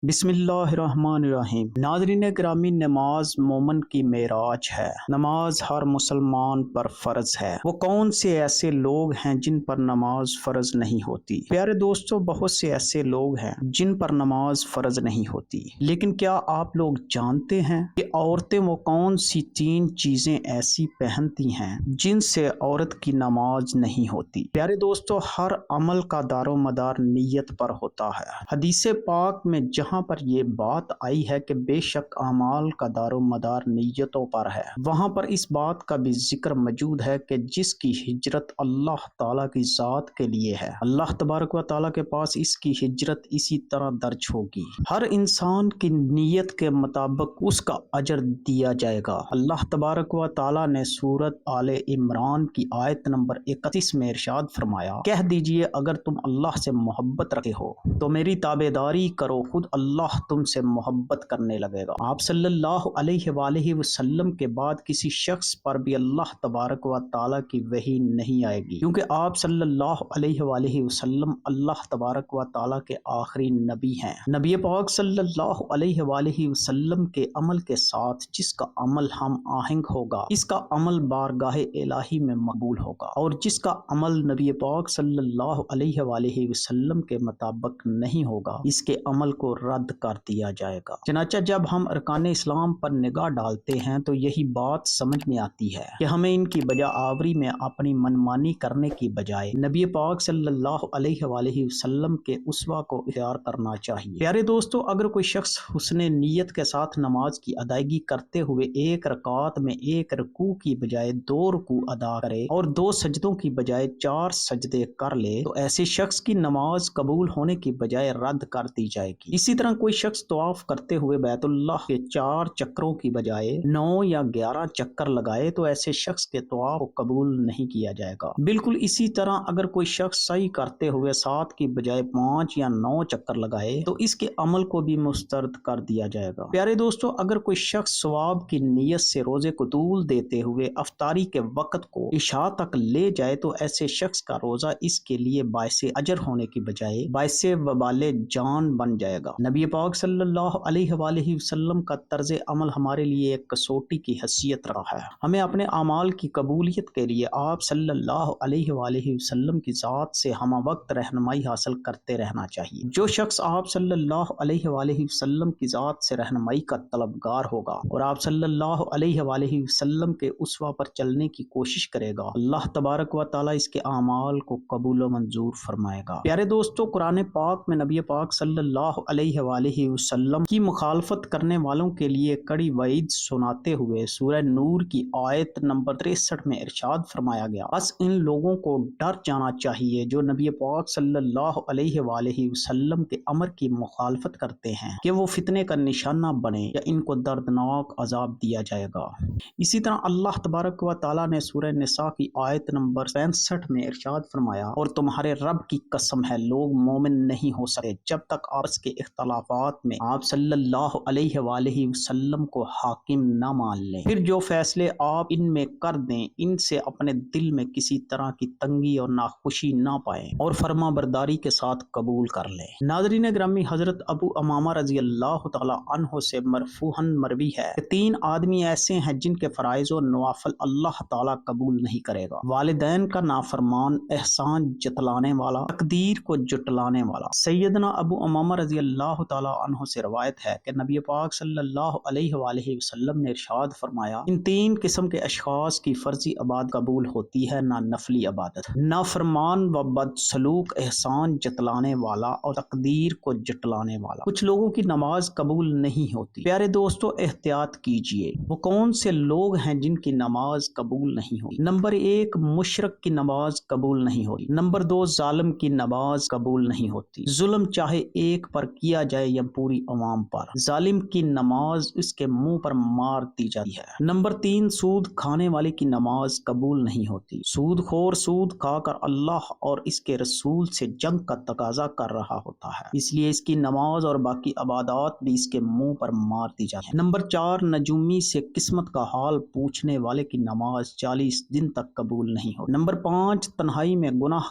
بسم اللہ الرحمن الرحیم۔ ناظرین گرامی، نماز مومن کی معراج ہے۔ نماز ہر مسلمان پر فرض ہے۔ وہ کون سے ایسے لوگ ہیں جن پر نماز فرض نہیں ہوتی؟ پیارے دوستو، بہت سے ایسے لوگ ہیں جن پر نماز فرض نہیں ہوتی، لیکن کیا آپ لوگ جانتے ہیں کہ عورتیں وہ کون سی 3 چیزیں ایسی پہنتی ہیں جن سے عورت کی نماز نہیں ہوتی؟ پیارے دوستو، ہر عمل کا دار و مدار نیت پر ہوتا ہے۔ حدیث پاک میں جہاں پر یہ بات آئی ہے کہ بے شک اعمال کا دار و مدار نیتوں پر ہے، وہاں پر اس بات کا بھی ذکر موجود ہے کہ جس کی ہجرت اللہ تعالیٰ کی ذات کے لیے ہے، اللہ تبارک و تعالیٰ کے پاس اس کی ہجرت اسی طرح درج ہوگی۔ ہر انسان کی نیت کے مطابق اس کا اجر دیا جائے گا۔ اللہ تبارک و تعالیٰ نے سورۃ آل عمران کی آیت نمبر 31 میں ارشاد فرمایا، کہہ دیجئے اگر تم اللہ سے محبت رکھتے ہو تو میری تابعداری کرو، خود اللہ تم سے محبت کرنے لگے گا۔ آپ صلی اللہ علیہ وآلہ وسلم کے بعد کسی شخص پر بھی اللہ تبارک و تعالیٰ کی وحی نہیں آئے گی، کیونکہ آپ صلی اللہ علیہ وآلہ وسلم اللہ تبارک و تعالیٰ کے آخری نبی ہیں۔ نبی پاک صلی اللہ علیہ وآلہ وسلم کے عمل کے ساتھ جس کا عمل ہم آہنگ ہوگا، اس کا عمل بارگاہ الہی میں مقبول ہوگا، اور جس کا عمل نبی پاک صلی اللہ علیہ وآلہ وسلم کے مطابق نہیں ہوگا، اس کے عمل کو رد کر دیا جائے گا۔ چنانچہ جب ہم ارکان اسلام پر نگاہ ڈالتے ہیں تو یہی بات سمجھ میں آتی ہے کہ ہمیں ان کی بجا آوری میں اپنی منمانی کرنے کی بجائے نبی پاک صلی اللہ علیہ وآلہ وسلم کے اسوہ کو اختیار کرنا چاہیے۔ پیارے دوستو، اگر کوئی شخص حسن نیت کے ساتھ نماز کی ادائیگی کرتے ہوئے ایک رکعت میں 1 رکوع کی بجائے 2 رکوع ادا کرے اور 2 سجدوں کی بجائے 4 سجدے کر لے تو ایسے شخص کی نماز قبول ہونے کی بجائے رد کر دی جائے گی۔ اسی طرح کوئی شخص طواف کرتے ہوئے بیت اللہ کے 4 چکروں کی بجائے 9 یا 11 چکر لگائے تو ایسے شخص کے طواف کو قبول نہیں کیا جائے گا۔ بالکل اسی طرح اگر کوئی شخص سعی کرتے ہوئے 7 کی بجائے 5 یا 9 چکر لگائے تو اس کے عمل کو بھی مسترد کر دیا جائے گا۔ پیارے دوستو، اگر کوئی شخص ثواب کی نیت سے روزے کو طول دیتے ہوئے افطاری کے وقت کو عشاء تک لے جائے تو ایسے شخص کا روزہ اس کے لیے باعث اجر ہونے کی بجائے باعث وبال جان بن جائے گا۔ نبی پاک صلی اللہ علیہ وآلہ وسلم کا طرز عمل ہمارے لیے ایک کسوٹی کی حیثیت رہا ہے۔ ہمیں اپنے اعمال کی قبولیت کے لیے آپ صلی اللہ علیہ وآلہ وسلم کی ذات سے ہمہ وقت رہنمائی حاصل کرتے رہنا چاہیے۔ جو شخص آپ صلی اللہ علیہ وآلہ وسلم کی ذات سے رہنمائی کا طلبگار ہوگا اور آپ صلی اللہ علیہ وآلہ وسلم کے اسوہ پر چلنے کی کوشش کرے گا، اللہ تبارک و تعالیٰ اس کے اعمال کو قبول و منظور فرمائے گا۔ پیارے دوستو، قرآن پاک میں نبی پاک صلی اللہ علیہ وآلہ وسلم کی مخالفت کرنے والوں کے لیے کڑی وعید سناتے ہوئے سورہ نور کی آیت نمبر 63 میں ارشاد فرمایا گیا، بس ان لوگوں کو ڈر جانا چاہیے جو نبی پاک صلی اللہ علیہ وآلہ وسلم کے امر کی مخالفت کرتے ہیں کہ وہ فتنے کا نشانہ بنے یا ان کو دردناک عذاب دیا جائے گا۔ اسی طرح اللہ تبارک و تعالیٰ نے سورہ نساء کی آیت نمبر 65 میں ارشاد فرمایا، اور تمہارے رب کی قسم ہے لوگ مومن نہیں ہو سکے جب تک آپس کے اختلافات میں آپ صلی اللہ علیہ وآلہ وسلم کو حاکم نہ مان لیں، پھر جو فیصلے آپ ان میں کر دیں ان سے اپنے دل میں کسی طرح کی تنگی اور ناخوشی نہ پائیں اور فرما برداری کے ساتھ قبول کر لیں۔ ناظرین گرامی، حضرت ابو امامہ رضی اللہ تعالی عنہ سے مرفوعاً مروی ہے کہ 3 آدمی ایسے ہیں جن کے فرائض و نوافل اللہ تعالیٰ قبول نہیں کرے گا: والدین کا نافرمان، احسان جتلانے والا، تقدیر کو جٹلانے والا۔ سیدنا ابو امامہ رضی اللہ تعالی عنہ سے روایت ہے کہ نبی پاک صلی اللہ علیہ وآلہ وسلم نے ارشاد فرمایا، ان 3 قسم کے اشخاص کی فرضی عبادت قبول ہوتی ہے، نہ نفلی عبادت۔ نافرمان و بدسلوک، احسان جتلانے والا اور تقدیر کو جٹلانے والا۔ کچھ لوگوں کی نماز قبول نہیں ہوتی۔ پیارے دوستو، احتیاط کیجئے، وہ کون سے لوگ ہیں جن کی نماز قبول نہیں ہوتی؟ نمبر 1، مشرک کی نماز قبول نہیں ہوتی۔ نمبر 2، ظالم کی نماز قبول نہیں ہوتی۔ ظلم چاہے ایک پر کیا جائے یا پوری عوام پر، ظالم کی نماز اس کے منہ پر مار دی جاتی ہے۔ نمبر 3، سود کھانے والے کی نماز قبول نہیں ہوتی۔ سود خور سود کھا کر اللہ اور اس کے رسول سے جنگ کا تقاضا کر رہا ہوتا ہے، اس لیے اس کی نماز اور باقی عبادات بھی اس کے منہ پر مار دی جاتی ہے۔ نمبر 4، نجومی سے قسمت کا حال پوچھنے والے کی نماز 40 دن تک قبول نہیں ہوتی۔ نمبر 5، تنہائی میں گناہ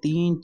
3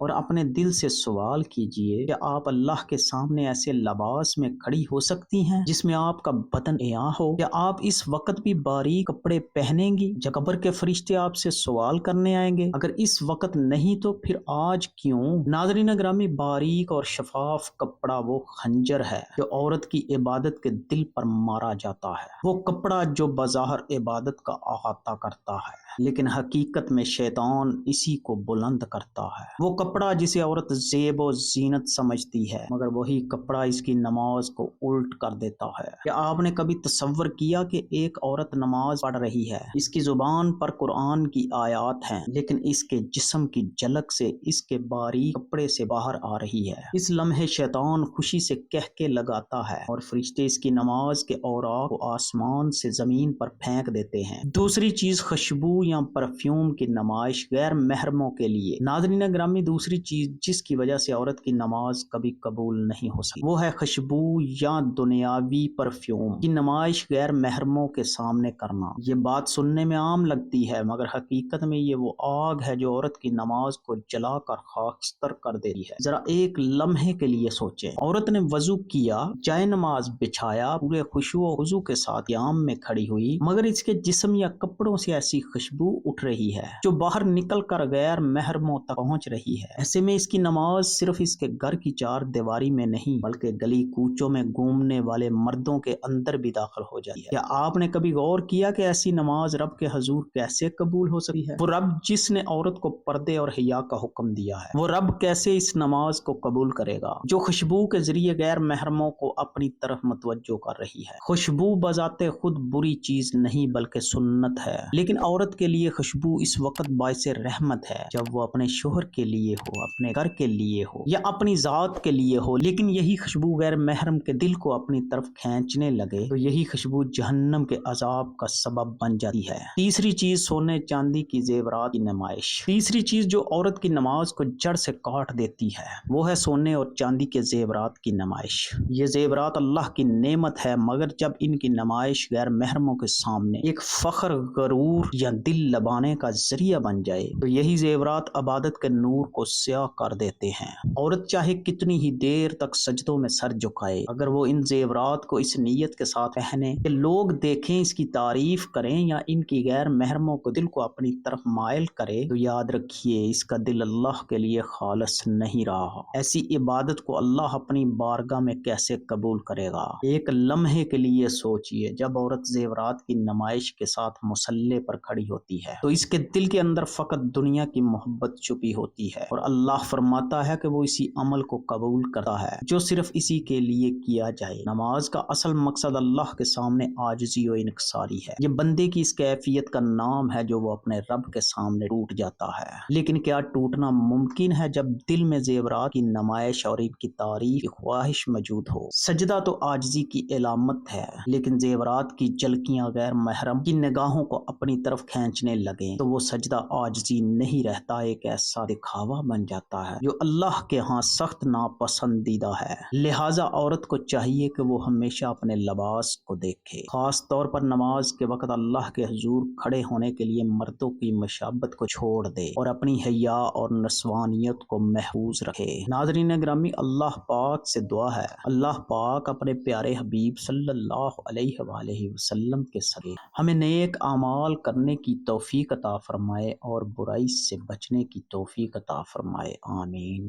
اور اپنے دل سے سوال کیجئے کہ آپ اللہ کے سامنے ایسے لباس میں کھڑی ہو سکتی ہیں جس میں آپ کا بدن عیاں ہو؟ کیا آپ اس وقت بھی باریک کپڑے پہنیں گی جب قبر کے فرشتے آپ سے سوال کرنے آئیں گے؟ اگر اس وقت نہیں تو پھر آج کیوں؟ ناظرین گرامی، باریک اور شفاف کپڑا وہ خنجر ہے جو عورت کی عبادت کے دل پر مارا جاتا ہے، وہ کپڑا جو بظاہر عبادت کا احاطہ کرتا ہے لیکن حقیقت میں شیطان اسی کو بلند کرتا ہے، وہ کپڑا جسے عورت زیب و زینت سمجھتی ہے مگر وہی کپڑا اس کی نماز کو الٹ کر دیتا ہے۔ کیا آپ نے کبھی تصور کیا کہ ایک عورت نماز پڑھ رہی ہے، اس کی زبان پر قرآن کی آیات ہیں لیکن اس کے جسم کی جھلک سے اس کے باریک کپڑے سے باہر آ رہی ہے؟ اس لمحے شیطان خوشی سے کہکے لگاتا ہے اور فرشتے اس کی نماز کے اوراق کو آسمان سے زمین پر پھینک دیتے ہیں۔ دوسری چیز خوشبو یا پرفیوم کی نمائش غیر محرموں کے لیے۔ ناظرین گرامی، دوسری چیز جس کی وجہ سے عورت کی نماز کبھی قبول نہیں ہو سکتی وہ ہے خوشبو یا دنیاوی پرفیوم کی نمائش غیر محرموں کے سامنے کرنا۔ یہ بات سننے میں عام لگتی ہے مگر حقیقت میں یہ وہ آگ ہے جو عورت کی نماز کو جلا کر خاکستر کر دیتی ہے۔ ذرا ایک لمحے کے لیے سوچیں، عورت نے وضو کیا، جائے نماز بچھایا، پورے خشوع و خضوع کے ساتھ قیام میں کھڑی ہوئی مگر اس کے جسم یا کپڑوں سے ایسی خوشبو اٹھ رہی ہے جو باہر نکل کر غیر محرموں تک پہنچ رہی ہے۔ ایسے میں اس کی نماز صرف اس کے گھر کی چار دیواری میں نہیں بلکہ گلی کوچوں میں گھومنے والے مردوں کے اندر بھی داخل ہو جاتی ہے۔ کیا آپ نے کبھی غور کیا کہ ایسی نماز رب کے حضور کیسے قبول ہو سکتی ہے؟ وہ رب جس نے عورت کو پردے اور حیا کا حکم دیا ہے، وہ رب کیسے اس نماز کو قبول کرے گا جو خوشبو کے ذریعے غیر محرموں کو اپنی طرف متوجہ کر رہی ہے؟ خوشبو بذات خود بری چیز نہیں بلکہ سنت ہے، لیکن عورت کے لیے خوشبو اس وقت باعث رحمت ہے جب وہ اپنے شوہر کے لیے ہو، اپنے گھر کے لیے ہو یا اپنی ذات کے لیے ہو، لیکن یہی خوشبو غیر محرم کے دل کو اپنی طرف کھینچنے لگے تو یہی خوشبو جہنم کے عذاب کا سبب بن جاتی ہے۔ تیسری چیز سونے چاندی کی زیورات کی نمائش۔ تیسری چیز جو عورت کی نماز کو جڑ سے کاٹ دیتی ہے وہ ہے سونے اور چاندی کے زیورات کی نمائش۔ یہ زیورات اللہ کی نعمت ہے مگر جب ان کی نمائش غیر محرموں کے سامنے ایک فخر، غرور یا دل لبانے کا ذریعہ بن جائے تو یہی زیورات عبادت کے نور کو سیاہ کر دیتے ہیں۔ عورت چاہے کتنی ہی دیر تک سجدوں میں سر جھکائے، اگر وہ ان زیورات کو اس نیت کے ساتھ پہنے کہ لوگ دیکھیں، اس کی تعریف کریں یا ان کی غیر محرموں کو دل کو اپنی طرف مائل کرے تو یاد رکھیے اس کا دل اللہ کے لیے خالص نہیں رہا۔ ایسی عبادت کو اللہ اپنی بارگاہ میں کیسے قبول کرے گا؟ ایک لمحے کے لیے سوچئے، جب عورت زیورات کی نمائش کے ساتھ مصلی پر کھڑی ہوتی ہے تو اس کے دل کے اندر فقط دنیا کی محبت چھپی ہوتی ہے اور اللہ فرماتا ہے کہ وہ اسی عمل کو قبول کرتا ہے جو صرف اسی کے لیے کیا جائے۔ نماز کا اصل مقصد اللہ کے سامنے عاجزی و انکساری ہے۔ یہ بندے کی اس کیفیت کا نام ہے جو وہ اپنے رب کے سامنے ٹوٹ جاتا ہے۔ لیکن کیا ٹوٹنا ممکن ہے جب دل میں زیورات کی نمائش اور ان کی تعریف کی خواہش موجود ہو؟ سجدہ تو عاجزی کی علامت ہے لیکن زیورات کی جھلکیاں غیر محرم کی نگاہوں کو اپنی طرف کھینچنے لگیں تو وہ سجدہ عاجزی نہیں رہتا، ایک ایسا دکھاوا بن جاتا ہے جو اللہ کے ہاں سخت ناپسندیدہ ہے۔ لہٰذا عورت کو چاہیے کہ وہ ہمیشہ اپنے لباس کو دیکھے، خاص طور پر نماز کے وقت اللہ کے حضور کھڑے ہونے کے لیے مردوں کی مشابت کو چھوڑ دے اور اپنی حیا اور نسوانیت کو محفوظ رکھے۔ ناظرین گرامی، اللہ پاک سے دعا ہے اللہ پاک اپنے پیارے حبیب صلی اللہ علیہ وآلہ وسلم کے صدقے ہمیں نیک اعمال کرنے کی توفیق عطا فرمائے اور برائی سے بچنے کی توفیق عطا فرمائے، آمین۔